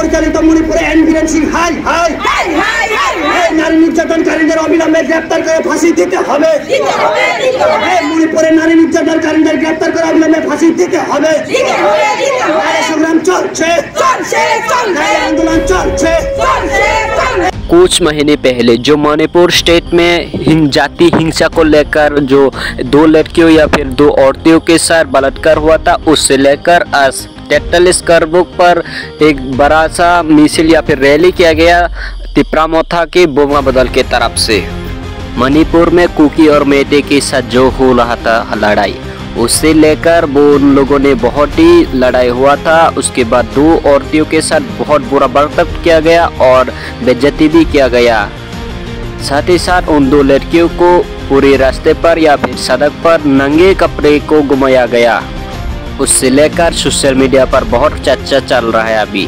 পরিচালিত মণিপুরে এনবিরেন Singh high high নারী নির্যাতনকারীদের অবিলম্বে গ্রেপ্তার করে ফাঁসি দিতে হবে। মণিপুরে নারী নির্যাতনকারীদের গ্রেপ্তার করে অবিলম্বে ফাঁসি দিতে হবে। সংগ্রাম চলছে, आंदोलन चलছে। कुछ महीने पहले जो मणिपुर स्टेट में जाति हिंसा को लेकर जो 2 लड़कियों या फिर 2 औरतों के साथ बलात्कार हुआ था, उससे लेकर आज 43 करबुक पर एक बड़ा सा मिছিল या फिर रैली किया गया तिप्रामोथा के बोमा बदल के तरफ से। मणिपुर में कुकी और मेटे के साथ जो हो रहा था लड़ाई, उससे लेकर वो उन लोगों ने बहुत ही लड़ाई हुआ था। उसके बाद 2 औरतों के साथ बहुत बुरा बर्ताव किया गया और बेइज्जती भी किया गया। साथ ही साथ उन 2 लड़कियों को पूरे रास्ते पर या फिर सड़क पर नंगे कपड़े को घुमाया गया। उससे लेकर सोशल मीडिया पर बहुत चर्चा चल रहा है अभी।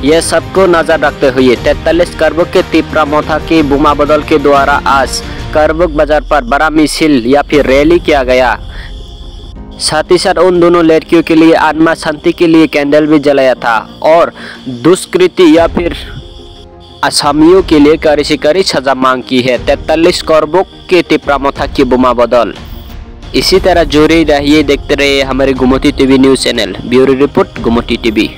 यह सबको नजर रखते हुए 43 करबुक के तिप्रामोथा के बोमा बदल के द्वारा आज करबुक बाजार पर बड़ा मिছিল या फिर रैली किया गया। साथ ही साथ उन दोनों लड़कियों के लिए आत्मा शांति के लिए कैंडल भी जलाया था और दुष्कृति या फिर आसामियों के लिए कड़ी से कड़ी सजा मांग की है 43 करबुक के तिप्रामोथा की बोमा बदल। इसी तरह जुड़े रहिए, देखते रहिए हमारे Gomti TV news channel. Bureau report Gomti TV.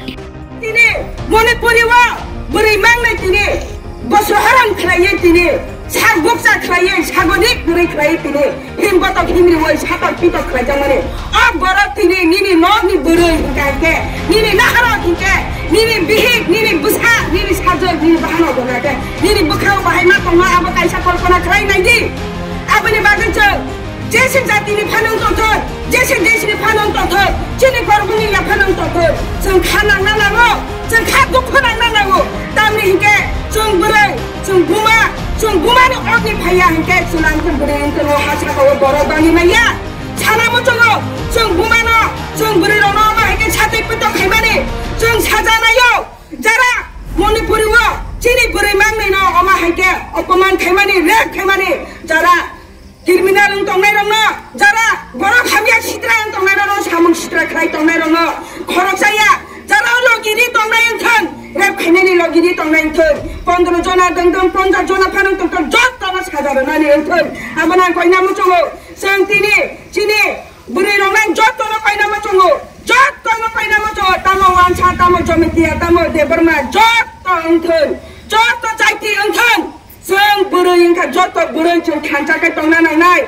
सागबक्सा खलाये सागनिक गुरै खलाये तिने हिमबतक हिमरि वय सातक पितक खलाय माने अब गरत तिने निनि नगनि बुरै गाके निनि नाहरा तिके निनि बिहिक निनि बुसा निनि साजर निनि बहाना गनाके निनि बुखाव बाहायमा तंगा अब कायसा कल्पना खलाय नायदि आबनि बागै छ जेसे जातिनि फानन तथ जेसे देशनि फानन तथ चिनि करबुनि या फानन तथ जों खानांना नांगौ जों खा दुखनांना नांगौ तामनि हिके जों बुरै जों गुमा जों गुमानो अग्नि फाया हिके सुनांखन बुरै ओनसोलाव हासाखौ बर' बानि माया सानामो जों गुमानो जों बुरै रनो मा हिके साथै पित खायमानि जों साजानायो जारा मणिपुरिव चिनि बुरै मांनैनो अमा हिके अपमान खायमानि रेप खायमानि जारा क्रिमिनल तंनाय रंग जारा बर' खामिया सिद्रा तंनाय रंग सामुं सिद्रा खाय तंनाय रंग खरकसाया जारा लगिरि तंनाय थन रेप खायनानि लगिरि तंनाय थन 15 जना दंदं 50 जना फानन तंतन जत तमा साजारनानि थन आमना कयना मुचंगो जों तिनि चिनि बुरै रंग जत तनो कयना मुचंगो जत तनो कयना मुचंगो तामो वानसा तामो जमितिया तामो देबरमा जत तंथन जत जायति थन जों बुरै इंखा जत बुरै जों खानजाखै तंना नायनाय